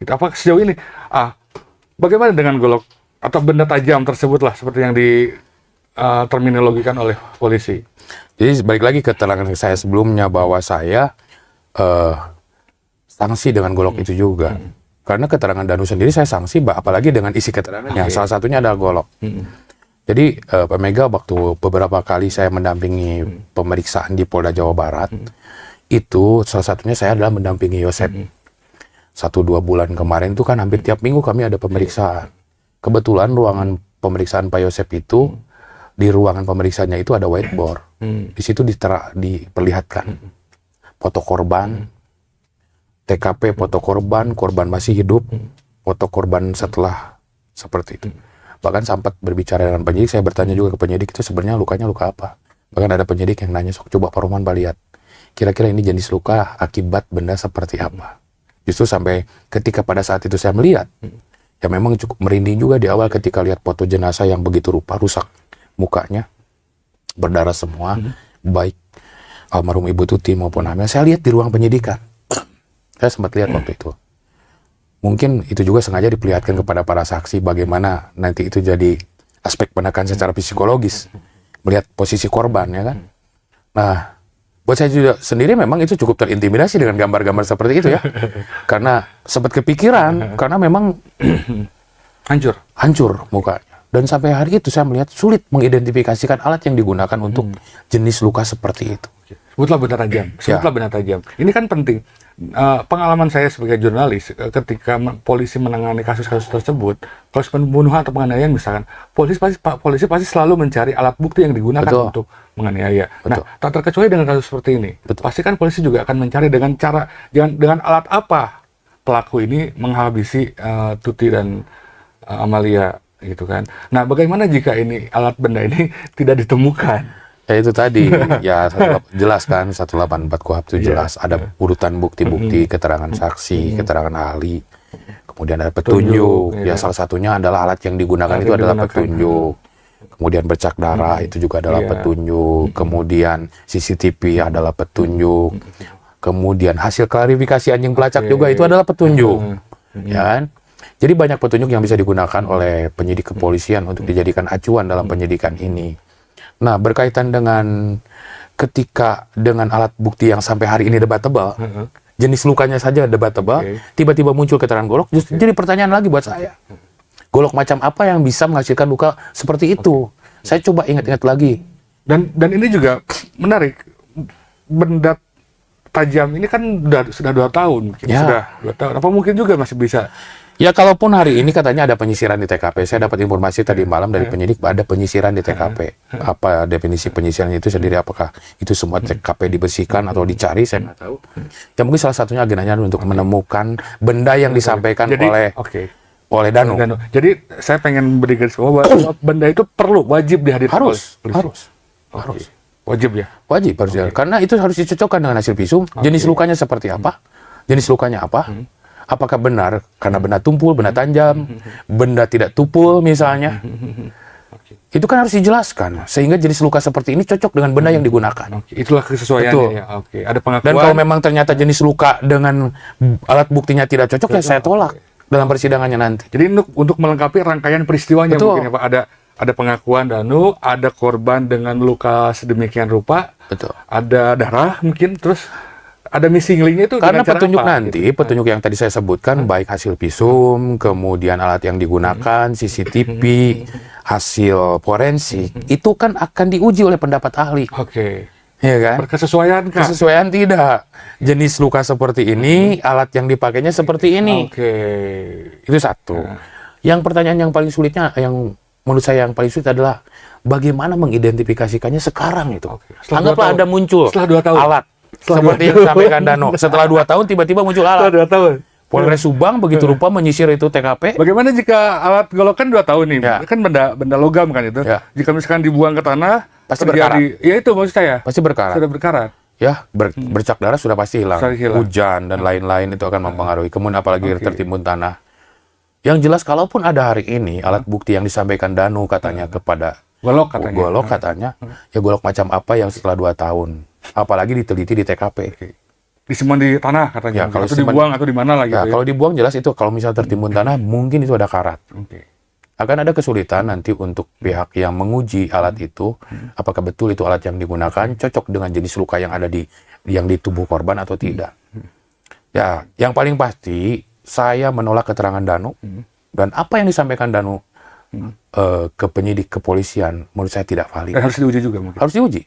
Gitu. Apa sejauh ini, bagaimana dengan golok atau benda tajam tersebut lah seperti yang terminologikan oleh polisi? Jadi balik lagi ke keterangan saya sebelumnya bahwa saya sanksi dengan golok itu juga. Karena keterangan Danu sendiri saya sanksi, apalagi dengan isi keterangannya. Salah satunya adalah golok. Jadi Pak Mega waktu beberapa kali saya mendampingi pemeriksaan di Polda Jawa Barat, itu salah satunya saya adalah mendampingi Yosep. 1-2 bulan kemarin itu kan hampir tiap minggu kami ada pemeriksaan. Kebetulan ruangan pemeriksaan Pak Yosep itu, di ruangan pemeriksaannya itu ada whiteboard. Di situ diperlihatkan foto korban, TKP foto korban, korban masih hidup, foto korban setelah seperti itu. Bahkan sempat berbicara dengan penyidik, saya bertanya juga ke penyidik itu sebenarnya lukanya luka apa. Bahkan ada penyidik yang nanya, sok coba Pak Roman lihat, kira-kira ini jenis luka akibat benda seperti apa. Justru sampai ketika pada saat itu saya melihat, ya memang cukup merinding juga di awal ketika lihat foto jenazah yang begitu rusak mukanya, berdarah semua, baik almarhum Ibu Tuti maupun Amel. Saya lihat di ruang penyidikan, saya sempat lihat waktu itu. Mungkin itu juga sengaja diperlihatkan kepada para saksi bagaimana nanti itu jadi aspek penekan secara psikologis, melihat posisi korban, ya kan. Nah, buat saya juga sendiri memang itu cukup terintimidasi dengan gambar-gambar seperti itu ya. Karena sempat kepikiran, karena memang hancur mukanya. Dan sampai hari itu saya melihat sulit mengidentifikasikan alat yang digunakan untuk jenis luka seperti itu. Sebutlah benda tajam. Ini kan penting. Pengalaman saya sebagai jurnalis, ketika polisi menangani kasus-kasus tersebut, kasus pembunuhan atau penganiayaan misalkan, polisi pasti selalu mencari alat bukti yang digunakan untuk menganiaya. Nah, tak terkecuali dengan kasus seperti ini. Pasti kan polisi juga akan mencari dengan alat apa pelaku ini menghabisi Tuti dan Amalia, gitu kan. Nah, bagaimana jika alat benda ini tidak ditemukan? Ya itu tadi, ya jelas kan 184 KUHP itu jelas ada urutan bukti-bukti, keterangan saksi, keterangan ahli, kemudian ada petunjuk. Ya salah satunya adalah alat yang digunakan itu adalah petunjuk. Kemudian bercak darah itu juga adalah petunjuk. Kemudian CCTV adalah petunjuk. Kemudian hasil klarifikasi anjing pelacak juga itu adalah petunjuk. Ya kan? Jadi banyak petunjuk yang bisa digunakan oleh penyidik kepolisian untuk dijadikan acuan dalam penyidikan ini. Nah, berkaitan dengan ketika dengan alat bukti yang sampai hari ini debatable, jenis lukanya saja debatable, tiba-tiba muncul keterangan golok, justru jadi pertanyaan lagi buat saya. Golok macam apa yang bisa menghasilkan luka seperti itu? Saya coba ingat-ingat lagi. Dan ini juga menarik. Benda tajam ini kan sudah 2 tahun. Sudah 2 tahun. Apa mungkin juga masih bisa? Ya, kalaupun hari ini katanya ada penyisiran di TKP, saya dapat informasi tadi malam dari penyidik ada penyisiran di TKP. Apa definisi penyisiran itu sendiri? Apakah itu semua TKP dibersihkan atau dicari? Saya nggak tahu. Ya mungkin salah satunya agendanya untuk menemukan benda yang disampaikan oleh Danu. Jadi saya pengen beri garis bawah bahwa benda itu wajib dihadirkan harus. Wajib ya? Wajib harus. Karena itu harus dicocokkan dengan hasil visum. Jenis lukanya seperti apa? Jenis lukanya apa? Apakah benar karena benda tumpul, benda tajam, benda tidak tumpul misalnya. Itu kan harus dijelaskan sehingga jenis luka seperti ini cocok dengan benda yang digunakan. Itulah kesesuaiannya ya. Ada pengakuan. Dan kalau memang ternyata jenis luka dengan alat buktinya tidak cocok, ya saya tolak dalam persidangannya nanti. Jadi untuk melengkapi rangkaian peristiwanya mungkin ya Pak, ada pengakuan Danu, ada korban dengan luka sedemikian rupa, ada darah mungkin, terus ada missing link-nya itu karena petunjuk nanti, petunjuk yang tadi saya sebutkan, baik hasil visum, kemudian alat yang digunakan, CCTV, hasil forensik, itu kan akan diuji oleh pendapat ahli. Ya kan? Berkesesuaian kah? Kesesuaian tidak. Jenis luka seperti ini, alat yang dipakainya seperti ini. Itu satu. Yang pertanyaan yang paling sulitnya, yang menurut saya yang paling sulit adalah bagaimana mengidentifikasikannya sekarang itu. Anggaplah ada muncul alat. Seperti yang disampaikan Danu. Setelah 2 tahun tiba-tiba muncul alat. Setelah 2 tahun. Polres Subang begitu rupa menyisir itu TKP. Bagaimana jika alat golok kan 2 tahun nih? Kan benda logam kan itu. Jika misalkan dibuang ke tanah, pasti berkarat. Ya itu maksud saya. Pasti berkarat. Sudah berkarat. Ya, bercak darah sudah pasti hilang. Hujan dan lain-lain itu akan mempengaruhi. Kemudian apalagi tertimbun tanah. Yang jelas kalaupun ada hari ini alat bukti yang disampaikan Danu katanya kepada golok katanya, ya golok macam apa yang setelah 2 tahun. Apalagi diteliti di TKP. disimpan di tanah katanya, Ya, kalau atau dibuang atau di mana lah gitu Ya, ya. kalau dibuang jelas itu kalau misal tertimbun tanah mungkin itu ada karat. Oke. Akan ada kesulitan nanti untuk pihak yang menguji alat itu, apakah betul itu alat yang digunakan cocok dengan jenis luka yang ada di tubuh korban atau tidak. Ya, yang paling pasti saya menolak keterangan Danu dan apa yang disampaikan Danu ke penyidik kepolisian menurut saya tidak valid. Dan harus diuji juga mungkin. Harus diuji.